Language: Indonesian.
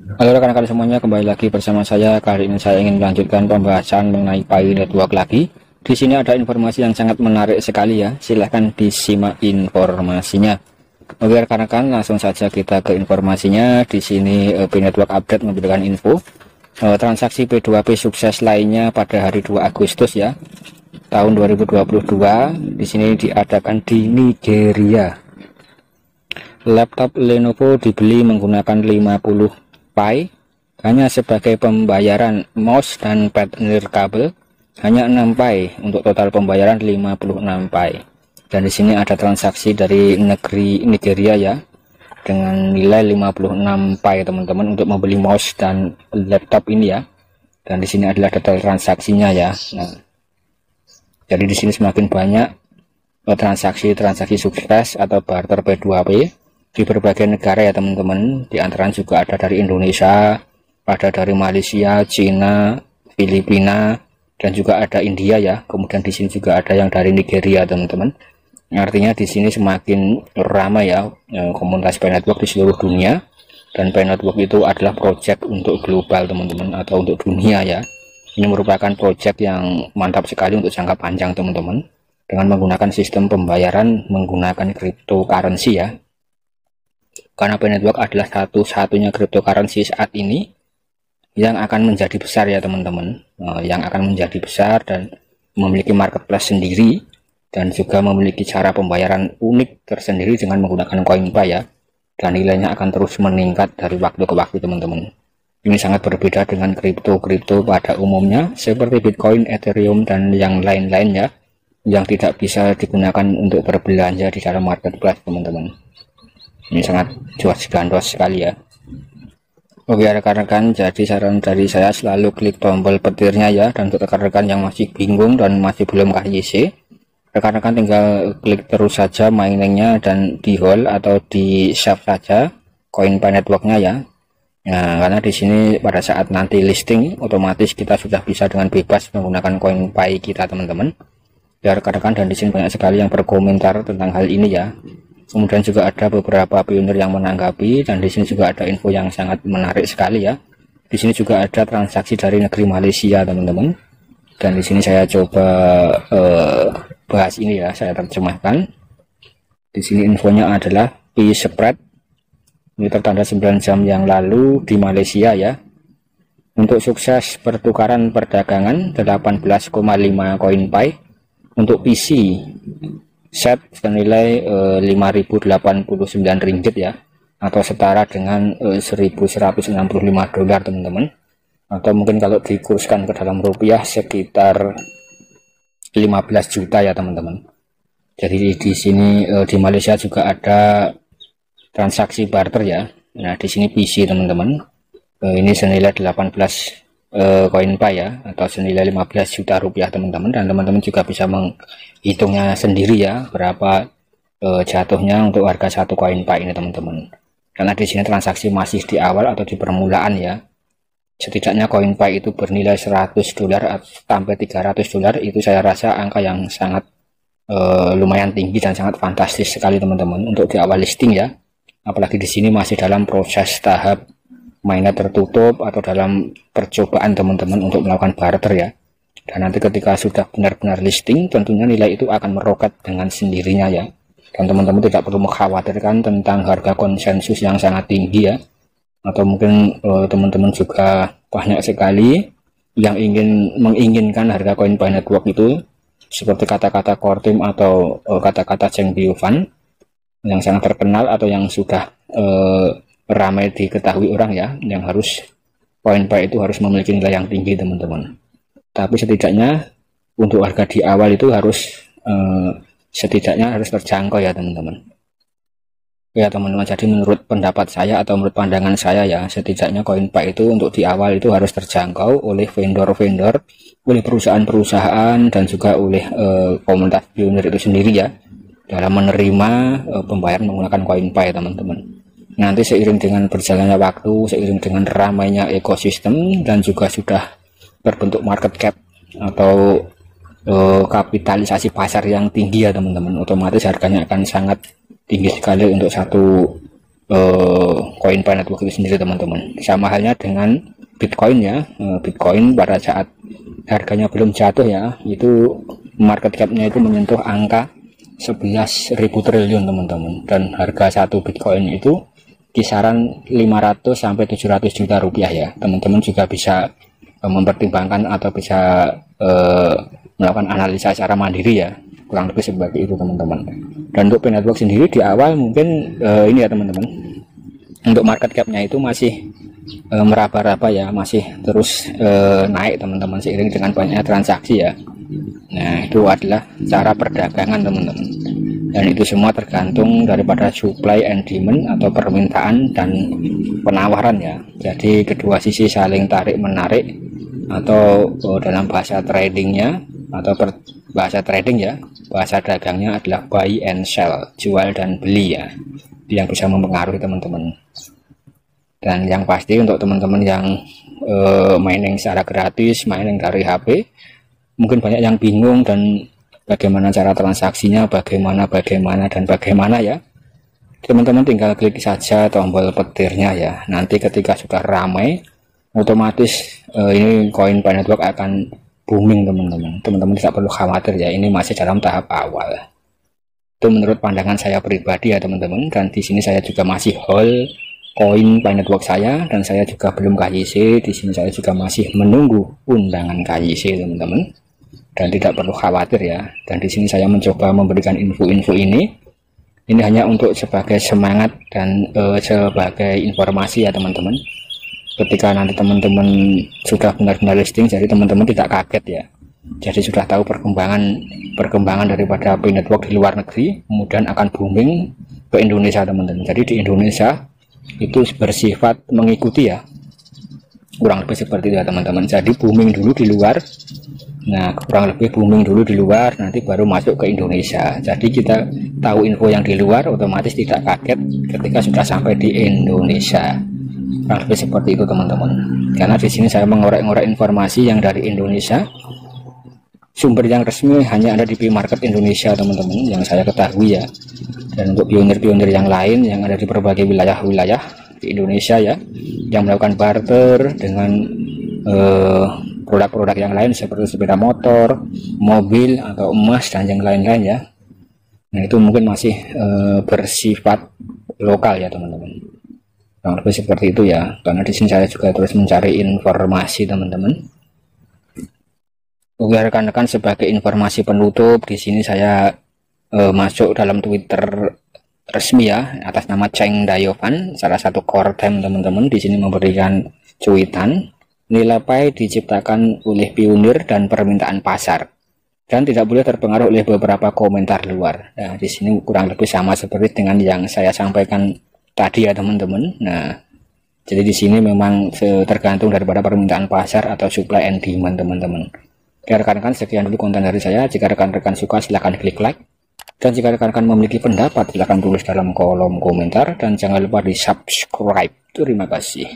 Halo rekan-rekan semuanya, kembali lagi bersama saya. Kali ini saya ingin melanjutkan pembahasan mengenai Pi Network lagi. Di sini ada informasi yang sangat menarik sekali ya. Silahkan disimak informasinya. Oke rekan-rekan, langsung saja kita ke informasinya. Di sini Pi Network Update memberikan info transaksi P2P sukses lainnya pada hari 2 Agustus ya, tahun 2022. Di sini diadakan di Nigeria. Laptop Lenovo dibeli menggunakan 50 Pi hanya sebagai pembayaran mouse dan pad nirkabel, hanya 6 Pi untuk total pembayaran 56 Pi. Dan di sini ada transaksi dari negeri Nigeria ya, dengan nilai 56 Pi teman-teman untuk membeli mouse dan laptop ini ya. Dan di sini adalah detail transaksinya ya. Nah, jadi di sini semakin banyak transaksi sukses atau barter P2P di berbagai negara ya teman-teman. Di antara juga ada dari Indonesia, ada dari Malaysia, Cina, Filipina, dan juga ada India ya. Kemudian di sini juga ada yang dari Nigeria teman-teman. Artinya di sini semakin ramai ya komunitas Pi Network di seluruh dunia. Dan Pi Network itu adalah project untuk global teman-teman, atau untuk dunia ya. Ini merupakan project yang mantap sekali untuk jangka panjang teman-teman, dengan menggunakan sistem pembayaran menggunakan cryptocurrency ya. Karena Pi Network adalah satu-satunya cryptocurrency saat ini yang akan menjadi besar ya teman-teman, yang akan menjadi besar dan memiliki marketplace sendiri, dan juga memiliki cara pembayaran unik tersendiri dengan menggunakan koin Pi ya, dan nilainya akan terus meningkat dari waktu ke waktu teman-teman. Ini sangat berbeda dengan kripto pada umumnya seperti Bitcoin, Ethereum, dan yang lain-lainnya yang tidak bisa digunakan untuk berbelanja di dalam marketplace teman-teman. Ini sangat jelas gandos sekali ya. Oke rekan-rekan, jadi saran dari saya selalu klik tombol petirnya ya. Dan untuk rekan-rekan yang masih bingung dan masih belum KYC, rekan-rekan tinggal klik terus saja miningnya dan di hold atau di save saja koin Pi Networknya ya. Nah, karena di sini pada saat nanti listing otomatis kita sudah bisa dengan bebas menggunakan koin Pi kita teman-teman. Ya rekan-rekan, dan di sini banyak sekali yang berkomentar tentang hal ini ya. Kemudian juga ada beberapa pionir yang menanggapi, dan di sini juga ada info yang sangat menarik sekali ya. Di sini juga ada transaksi dari negeri Malaysia teman-teman. Dan di sini saya coba bahas ini ya, saya terjemahkan. Di sini infonya adalah Pi spread ini tertanda 9 jam yang lalu di Malaysia ya. Untuk sukses pertukaran perdagangan 18,5 koin Pi untuk PC set senilai 5.089 ringgit ya, atau setara dengan 1.165 dolar teman-teman, atau mungkin kalau dikurskan ke dalam rupiah sekitar 15 juta ya teman-teman. Jadi di sini di Malaysia juga ada transaksi barter ya. Nah di sini PC teman-teman, ini senilai 18 koin Pi ya, atau senilai 15 juta rupiah teman-teman, dan teman-teman juga bisa menghitungnya sendiri ya berapa jatuhnya untuk harga satu koin Pi ini teman-teman. Karena di sini transaksi masih di awal atau di permulaan ya. Setidaknya koin Pi itu bernilai 100 dolar sampai 300 dolar, itu saya rasa angka yang sangat lumayan tinggi dan sangat fantastis sekali teman-teman untuk di awal listing ya. Apalagi di sini masih dalam proses tahap mainnya tertutup atau dalam percobaan teman-teman untuk melakukan barter ya. Dan nanti ketika sudah benar-benar listing, tentunya nilai itu akan meroket dengan sendirinya ya. Dan teman-teman tidak perlu mengkhawatirkan tentang harga konsensus yang sangat tinggi ya. Atau mungkin teman-teman juga banyak sekali yang menginginkan harga koin Pi Network itu seperti kata-kata Kortim atau kata-kata Cheng Biufan yang sangat terkenal atau yang sudah ramai diketahui orang ya, yang harus koin Pi itu harus memiliki nilai yang tinggi teman-teman. Tapi setidaknya untuk harga di awal itu harus setidaknya harus terjangkau ya teman-teman. Ya teman-teman, jadi menurut pendapat saya atau menurut pandangan saya ya, setidaknya koin Pi itu untuk di awal itu harus terjangkau oleh vendor-vendor, oleh perusahaan-perusahaan, dan juga oleh komunitas pionir itu sendiri ya, dalam menerima pembayaran menggunakan koin Pi teman-teman. Nanti seiring dengan berjalannya waktu, seiring dengan ramainya ekosistem, dan juga sudah berbentuk market cap atau kapitalisasi pasar yang tinggi ya teman-teman, otomatis harganya akan sangat tinggi sekali untuk satu koin koin Pi Network itu sendiri teman-teman. Sama halnya dengan Bitcoin ya. Bitcoin pada saat harganya belum jatuh ya, itu market capnya itu menyentuh angka 11.000 triliun teman-teman, dan harga satu Bitcoin itu kisaran 500 sampai 700 juta rupiah ya. Teman-teman juga bisa mempertimbangkan atau bisa melakukan analisa secara mandiri ya, kurang lebih seperti itu teman-teman. Dan untuk Pi Network sendiri di awal mungkin ini ya teman-teman, untuk market capnya itu masih meraba-raba ya, masih terus naik teman-teman seiring dengan banyaknya transaksi ya. Nah, itu adalah cara perdagangan teman-teman, dan itu semua tergantung daripada supply and demand atau permintaan dan penawaran ya. Jadi kedua sisi saling tarik menarik, atau dalam bahasa tradingnya atau bahasa trading ya, bahasa dagangnya adalah buy and sell, jual dan beli ya, yang bisa mempengaruhi teman-teman. Dan yang pasti untuk teman-teman yang mining secara gratis, mining dari HP, mungkin banyak yang bingung dan bagaimana cara transaksinya, bagaimana dan bagaimana ya. Teman-teman tinggal klik saja tombol petirnya ya. Nanti ketika sudah ramai, otomatis ini koin Pi Network akan booming teman-teman. Teman-teman tidak perlu khawatir ya, ini masih dalam tahap awal. Itu menurut pandangan saya pribadi ya teman-teman. Dan di sini saya juga masih hold koin Pi Network saya, dan saya juga belum KYC. Di sini saya juga masih menunggu undangan KYC teman-teman, dan tidak perlu khawatir ya. Dan di sini saya mencoba memberikan info-info ini hanya untuk sebagai semangat dan sebagai informasi ya teman-teman. Ketika nanti teman-teman sudah benar-benar listing, jadi teman-teman tidak kaget ya. Jadi sudah tahu perkembangan daripada Pi Network di luar negeri, kemudian akan booming ke Indonesia teman-teman. Jadi di Indonesia itu bersifat mengikuti ya, kurang lebih seperti itu ya teman-teman. Jadi booming dulu di luar, nah kurang lebih booming dulu di luar, nanti baru masuk ke Indonesia. Jadi kita tahu info yang di luar, otomatis tidak kaget ketika sudah sampai di Indonesia. Kurang lebih seperti itu teman-teman. Karena di sini saya mengorek-ngorek informasi yang dari Indonesia. Sumber yang resmi hanya ada di Pi Market Indonesia teman-teman, yang saya ketahui ya. Dan untuk pionir-pionir yang lain yang ada di berbagai wilayah-wilayah di Indonesia ya, yang melakukan barter dengan produk-produk yang lain seperti sepeda motor, mobil atau emas dan yang lain-lain ya. Nah itu mungkin masih bersifat lokal ya teman-teman. Nah, lebih seperti itu ya. Karena di sini saya juga terus mencari informasi teman-teman. Oke rekan-rekan, sebagai informasi penutup, di sini saya masuk dalam Twitter resmi ya, atas nama Cheng Dayovan, salah satu core team teman-teman. Di sini memberikan cuitan, nilai Pi diciptakan oleh pionir dan permintaan pasar, dan tidak boleh terpengaruh oleh beberapa komentar luar. Nah, di sini kurang lebih sama seperti dengan yang saya sampaikan tadi ya teman-teman. Nah, jadi di sini memang tergantung daripada permintaan pasar atau supply and demand teman-teman. Ya rekan-rekan, sekian dulu konten dari saya. Jika rekan-rekan suka silahkan klik like, dan jika rekan-rekan memiliki pendapat silahkan tulis dalam kolom komentar, dan jangan lupa di subscribe. Terima kasih.